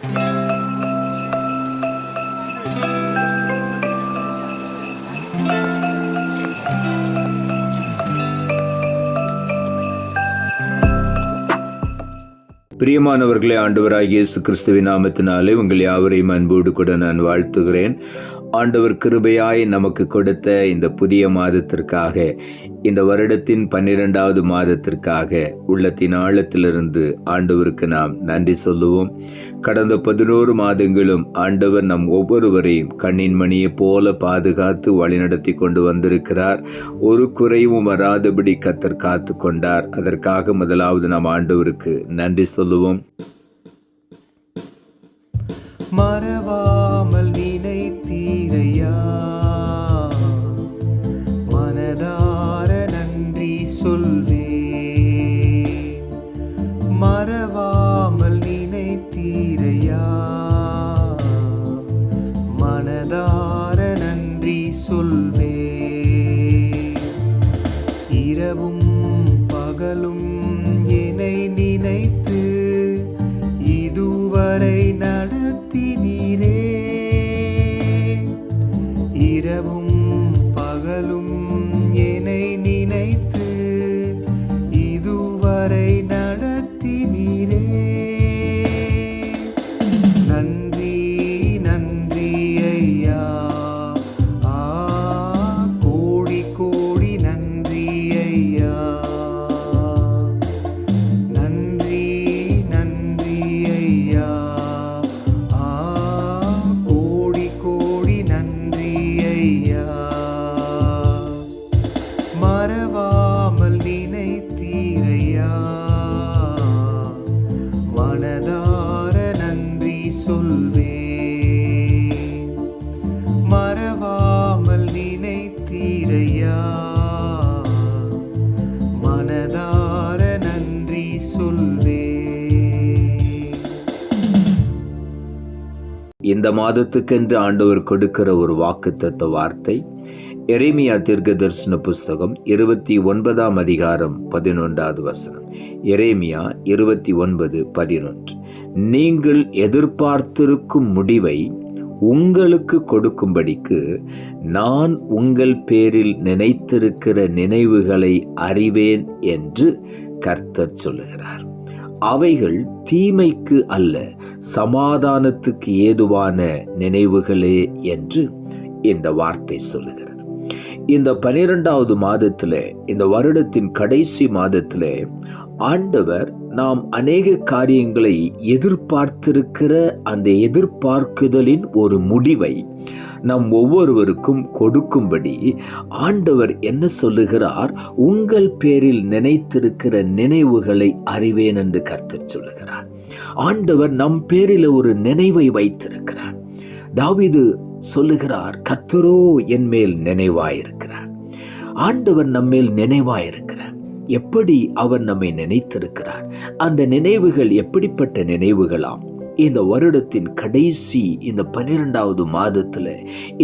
பிரியமானவர்களே, ஆண்டவராகிய இயேசு கிறிஸ்துவின் நாமத்தினாலே உங்கள் யாவரையும் அன்போடு கூட நான் வாழ்த்துகிறேன். ஆண்டவர் கிருபையாய் நமக்கு கொடுத்த இந்த புதிய மாதத்திற்காக, இந்த வருடத்தின் 12வது மாதத்திற்காக உள்ளத்தின் ஆழத்திலிருந்து ஆண்டவருக்கு நாம் நன்றி சொல்லுவோம். கடந்த 11 மாதங்களும் ஆண்டவர் நம் ஒவ்வொருவரையும் கண்ணின் மணியை போல பாதுகாத்து வழிநடத்தி கொண்டு வந்திருக்கிறார். ஒரு குறைவும் வராதபடி கர்த்தர் காத்து கொண்டார். அதற்காக முதலாவது நாம் ஆண்டவருக்கு நன்றி சொல்லுவோம். மறவாமல் நினைத்தீரையா, மனதார நன்றி சொல்வே. மறவாமல் நினைத்தீரையா, மனதார நன்றி சொல்வே. இரவும் பகலும் என்னை நினைத்து இதுவரை நடத்தினீரே. இரவும் பகலும் என்னை நினைத்து இதுவரை நடத்தினீரே. நன்றி நன்றி ஐயா, கோடி கோடி நன்றி ஐயா. நன்றி நன்றி ஐயா, கோடி கோடி நன்றி ஐயா. மறவாமல் நினைத்தீரையா, மனதார நன்றி சொல்வே. மறவாமல் நினைத்தீரையா, மனதார நன்றி சொல்வே. இந்த மாதத்துக்கென்று ஆண்டவர் கொடுக்கிற ஒரு வாக்குத்தத்த வார்த்தை எரேமியா தீர்க்கதரிசன புஸ்தகம் 29ஆம் அதிகாரம் 11வது வசனம். எரேமியா 29:11. நீங்கள் எதிர்பார்த்திருக்கும் முடிவை உங்களுக்கு கொடுக்கும்படிக்கு நான் உங்கள் பேரில் நினைத்திருக்கிற நினைவுகளை அறிவேன் என்று கர்த்தர் சொல்லுகிறார். அவைகள் தீமைக்கு அல்ல, சமாதானத்துக்கு ஏதுவான நினைவுகளே என்று இந்த வார்த்தை சொல்லுகிறது. இந்த 12வது மாதத்திலே, இந்த வருடத்தின் கடைசி மாதத்திலே ஆண்டவர் நாம் அநேக காரியங்களை எதிர்பார்த்திருக்கிற அந்த எதிர்பார்க்குதலின் ஒரு முடிவை நம் ஒவ்வொருவருக்கும் கொடுக்கும்படி ஆண்டவர் என்ன சொல்லுகிறார்? உங்கள் பேரில் நினைத்திருக்கிற நினைவுகளை அறிவேன் என்று கர்த்தர் சொல்லுகிறார். ஆண்டவர் நம் பேரில் ஒரு நினைவை வைத்திருக்கிறார். தாவீது சொல்லுகிறார், கர்த்தரோ என் மேல் நினைவாயிருக்கிறார். ஆண்டவர் நம்மேல் நினைவாயிருக்கிறார். எப்படி அவர் நம்மை நினைத்திருக்கிறார்? அந்த நினைவுகள் எப்படிப்பட்ட நினைவுகளாம்? இந்த வருடத்தின் கடைசி இந்த 12வது மாதத்துல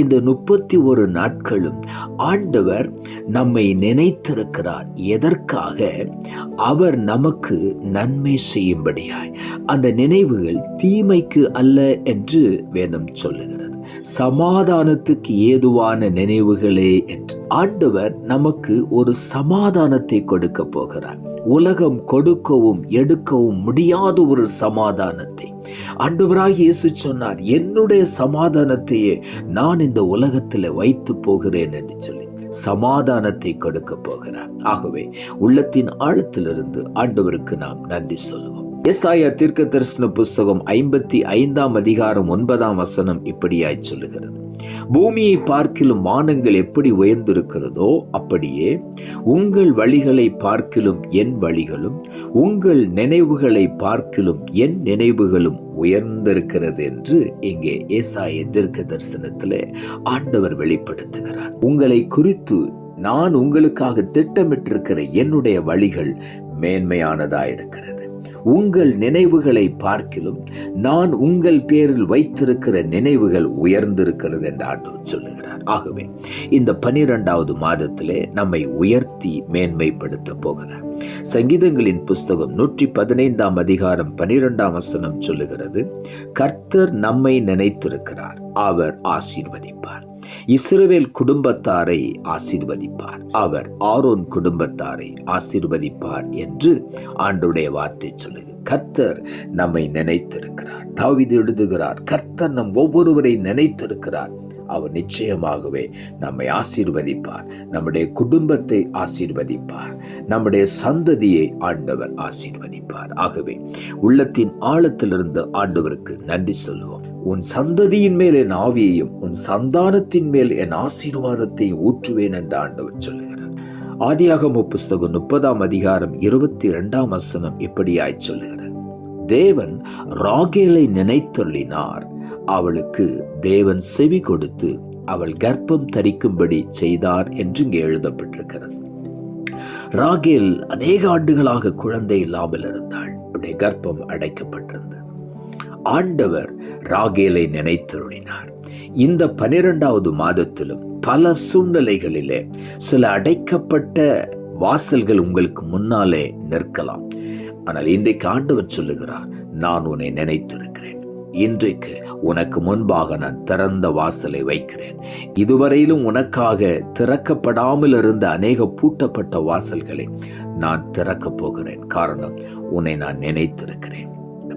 இந்த 31 நாட்களும் ஆண்டவர் நம்மை நினைத்திருக்கிறார். எதற்காக? அவர் நமக்கு நன்மை செய்யும்படியாய். அந்த நினைவுகள் தீமைக்கு அல்ல என்று வேதம் சொல்லுகிறது, சமாதானத்துக்கு ஏதுவான நினைவுகளே என்று. ஆண்டவர் நமக்கு ஒரு சமாதானத்தை கொடுக்க போகிறார். உலகம் கொடுக்கவும் எடுக்கவும் முடியாத ஒரு சமாதானத்தை ஆண்டவராகிய இயேசு சொன்னார், என்னுடைய சமாதானத்தையே நான் இந்த உலகத்தில் வைத்து போகிறேன் என்று சொல்லி சமாதானத்தை கொடுக்க போகிறார். ஆகவே உள்ளத்தின் ஆழத்திலிருந்து ஆண்டவருக்கு நாம் நன்றி சொல்லுவோம். எசாயா தீர்க்கதரிசன புஸ்தகம் 55ஆம் அதிகாரம் 9ஆம் வசனம் இப்படியாய் சொல்லுகிறது, பூமியை பார்க்கிலும் வானங்கள் எப்படி உயர்ந்திருக்கிறதோ அப்படியே உங்கள் வழிகளை பார்க்கிலும் என் வழிகளும், உங்கள் நினைவுகளை பார்க்கிலும் என் நினைவுகளும் உயர்ந்திருக்கிறது என்று இங்கே ஏசாயா தீர்க்க தரிசனத்திலே ஆண்டவர் வெளிப்படுத்துகிறார். உங்களை குறித்து நான் உங்களுக்காக திட்டமிட்டிருக்கிற என்னுடைய வழிகள் மேன்மையானதாயிருக்கிறது. உங்கள் நினைவுகளை பார்க்கிலும் நான் உங்கள் பேரில் வைத்திருக்கிற நினைவுகள் உயர்ந்திருக்கிறது என்று ஆண்டவர் சொல்லுகிறார். ஆகவே இந்த 12வது மாதத்திலே நம்மை உயர்த்தி மேன்மைப்படுத்த போகிறார். சங்கீதங்களின் புஸ்தகம் 115 அதிகாரம் 12 சொல்லுகிறது, கர்த்தர் நம்மை நினைத்திருக்கிறார், அவர் ஆசீர்வதிப்பார். இஸ்ரவேல் குடும்பத்தாரை ஆசீர்வதிப்பார், அவர் ஆரோன் குடும்பத்தாரை ஆசீர்வதிப்பார் என்று ஆண்டவருடைய வார்த்தை சொல்லுகிறது. கர்த்தர் நம்மை நினைத்திருக்கிறார். தாவீது எழுதுகிறார், கர்த்தர் நம் ஒவ்வொருவரை நினைத்திருக்கிறார், அவர் நிச்சயமாகவே நம்மை ஆசீர்வதிப்பார், நம்முடைய குடும்பத்தை ஆசீர்வதிப்பார், நம்முடைய சந்ததியை ஆண்டவர் ஆசீர்வதிப்பார். ஆகவே உள்ளத்தின் ஆழத்திலிருந்து ஆண்டவருக்கு நன்றி சொல்லுவோம். உன் சந்ததியின் மேல் என் ஆவியையும் உன் சந்தானத்தின் மேல் என் ஆசீர்வாதத்தை ஊற்றுவேன் என்று ஆண்டவர் சொல்லுகிறார். ஆதியாகம புஸ்தகம் 30 அதிகாரம் 22 இப்படியாய் சொல்லுகிறார், தேவன் ராகேலை நினைத்தொள்ளினார், அவளுக்கு தேவன் செவி கொடுத்து அவள் கர்ப்பம் தரிக்கும்படி செய்தார் என்று இங்கே எழுதப்பட்டிருக்கிறது. ராகேல் அநேக ஆண்டுகளாக குழந்தை இல்லாமல் இருந்தாள். அவருடைய கர்ப்பம் அடைக்கப்பட்டிருந்தது. ஆண்டவர் ராகேலை நினைத்தருளினார். இந்த 12வது மாதத்திலும் பல சூழ்நிலைகளிலே சில அடைக்கப்பட்ட வாசல்கள் உங்களுக்கு முன்னாலே நிற்கலாம். ஆனால் இன்றைக்கு ஆண்டவர் சொல்லுகிறார், நான் உன்னை நினைத்திருக்கிறேன், இன்றைக்கு உனக்கு முன்பாக நான் திறந்த வாசலை வைக்கிறேன். இதுவரையிலும் உனக்காக திறக்கப்படாமல் இருந்த அநேக பூட்டப்பட்ட வாசல்களை நான் திறக்கப் போகிறேன். காரணம், உன்னை நான் நினைத்திருக்கிறேன்.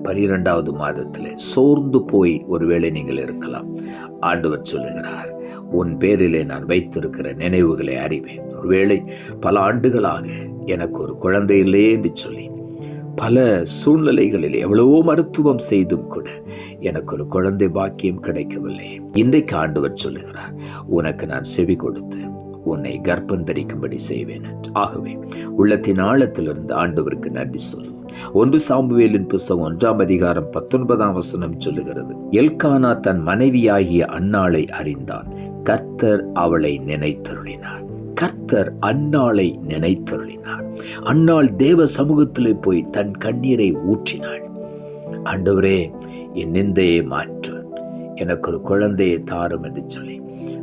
12வது மாதத்திலே சோர்ந்து போய் ஒருவேளை நீங்கள் இருக்கலாம். ஆண்டவர் சொல்லுகிறார், உன் பேரிலே நான் வைத்திருக்கிற நினைவுகளை அறிவேன். ஒருவேளை பல ஆண்டுகளாக எனக்கு ஒரு குழந்தை இல்லையே என்று சொல்லி பல சூழ்நிலைகளில் எவ்வளவோ மருத்துவம் செய்தும் கூட எனக்கு ஒரு குழந்தை பாக்கியம் கிடைக்கவில்லை. இன்றைக்கு ஆண்டவர் சொல்லுகிறார், உனக்கு நான் செவி கொடுத்து உன்னை கர்ப்பம் தரிக்கும்படி செய்வேன் என்று. ஆகவே உள்ளத்தின் ஆழத்திலிருந்து ஆண்டவருக்கு நன்றி சொல்லுவோம். 1 சாமுவேலின் புஸ்தகம் 1 அதிகாரம் 19 சொல்லுகிறது, எல்கானா தன் மனைவியாகிய அன்னாளை அறிந்தான், கர்த்தர் அவளை நினைத்தருளினார். கர்த்தர் அன்னாளை நினைத்தருளினார். அன்னாள் தேவ சமூகத்திலே போய் தன் கண்ணீரை ஊற்றினாள். ஆண்டவரே, என் நிந்தையை மாற்று, எனக்கு ஒரு குழந்தையை தாரும் என்று சொல்லி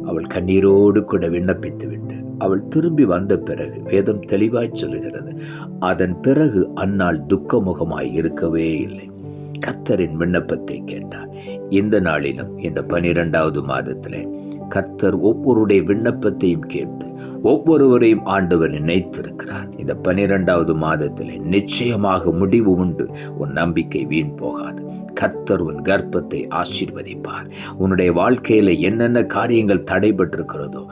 அவள் கண்ணீரோடு கூட விண்ணப்பித்து விட்டு அவள் திரும்பி வந்த பிறகு வேதம் தெளிவாய் சொல்லுகிறது, அதன் பிறகு அன்னாள் துக்கமுகமாய் இருக்கவே இல்லை. கர்த்தரின் விண்ணப்பத்தை கேட்டார். இந்த நாளிலும் இந்த 12வது மாதத்திலே கர்த்தர் ஒவ்வொருடைய விண்ணப்பத்தையும் கேட்டு ஒவ்வொருவரையும் ஆண்டவர் நினைத்திருக்கிறார். இந்த 12வது மாதத்திலே நிச்சயமாக முடிவு உண்டு. உன் நம்பிக்கை வீண் போகாது. கர்த்தர் உன் கர்ப்பத்தை ஆசீர்வதிப்பார். உன்னுடைய வாழ்க்கையில என்னென்ன காரியங்கள் தடைபட்டிருக்கிறதோ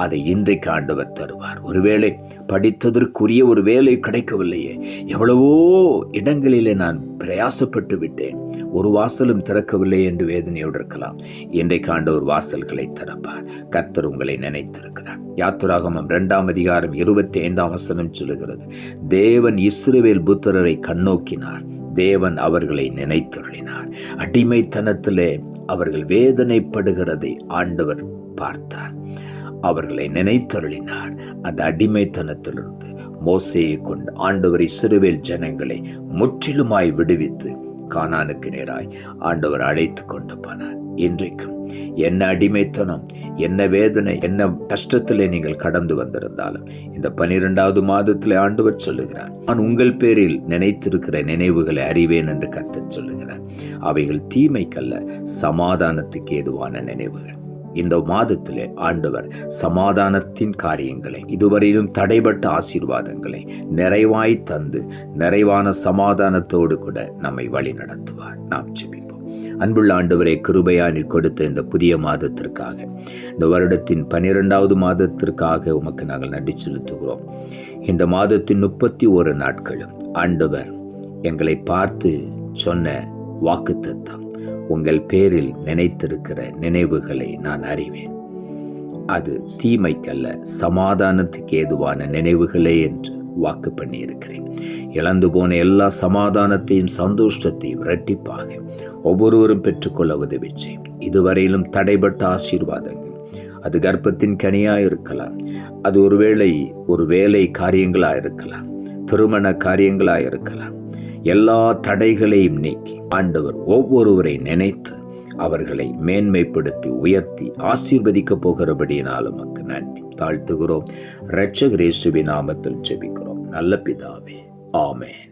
அதை இன்றைக்கு ஆண்டவர் தருவார். ஒருவேளை படித்ததற்குரிய ஒரு வேலை கிடைக்கவில்லையே, எவ்வளவோ இடங்களிலே நான் பிரயாசப்பட்டு விட்டேன், ஒரு வாசலும் திறக்கவில்லை என்று வேதனையோடு இருக்கலாம். இன்றைக்கு ஆண்டவர் வாசல்களை திறப்பார். கர்த்தர் உங்களை நினைத்திருக்கிறார். யாத்திராகமம் 2 அதிகாரம் 25 சொல்லுகிறது, தேவன் இஸ்ரவேல் புத்திரரை கண்ணோக்கினார், தேவன் அவர்களை நினைத்தருளினார். அடிமைத்தனத்திலே அவர்கள் வேதனைப்படுகிறதை ஆண்டவர் பார்த்தார், அவர்களை நினைத்தருளினார். அந்த அடிமைத்தனத்திலிருந்து மோசேயை கொண்டு ஆண்டவர் இஸ்ரவேல் ஜனங்களை முற்றிலுமாய் விடுவித்து கானானுக்கு நேராய் ஆண்டவர் அழைத்து கொண்டு போனார். இன்றைக்கும் என்ன அடிமைத்தனம், என்ன வேதனை, என்ன கஷ்டத்திலே நீங்கள் கடந்து வந்திருந்தாலும் இந்த 12வது மாதத்திலே ஆண்டவர் சொல்லுகிறார், நான் உங்கள் பேரில் நினைத்திருக்கிற நினைவுகளை அறிவேன் என்று கர்த்தர் சொல்லுகிறார். அவைகள் தீமைக்கல்ல, சமாதானத்துக்கு ஏதுவான நினைவுகள். இந்த மாதத்திலே ஆண்டவர் சமாதானத்தின் காரியங்களை, இதுவரையிலும் தடைபட்ட ஆசீர்வாதங்களை நிறைவாய் தந்து நிறைவான சமாதானத்தோடு கூட நம்மை வழி நடத்துவார். நாம் ஜெபிப்போம். அன்புள்ள ஆண்டவரே, கிருபையானில் கொடுத்த இந்த புதிய மாதத்திற்காக, இந்த வருடத்தின் 12வது மாதத்திற்காக உமக்கு நாங்கள் நன்றி செலுத்துகிறோம். இந்த மாதத்தின் 31 நாட்களும் ஆண்டவர் எங்களை பார்த்து சொன்ன வாக்குத்தத்தம், உங்கள் பேரில் நினைத்திருக்கிற நினைவுகளை நான் அறிவேன், அது தீமைக்கல்ல சமாதானத்துக்கு ஏதுவான நினைவுகளே என்று வாக்கு பண்ணி இருக்கிறேன். இழந்து போன எல்லா சமாதானத்தையும் சந்தோஷத்தையும் இரட்டிப்பாக ஒவ்வொருவரும் பெற்றுக்கொள்ள உதவி செய்யும். இதுவரையிலும் தடைபட்ட ஆசீர்வாதங்கள், அது கர்ப்பத்தின் கனியாக இருக்கலாம், அது ஒருவேளை ஒரு வேலை காரியங்களாக இருக்கலாம், திருமண காரியங்களாக இருக்கலாம், எல்லா தடைகளையும் நீக்கி ஆண்டவர் ஒவ்வொருவரை நினைத்து அவர்களை மேன்மைப்படுத்தி உயர்த்தி ஆசீர்வதிக்க போகிறபடியினாலும் நன்றி தாழ்த்துகிறோம். இரட்சகர் இயேசுவின் நாமத்தில் ஜெபிக்கிறோம். நல்ல பிதாவே. ஆமென்.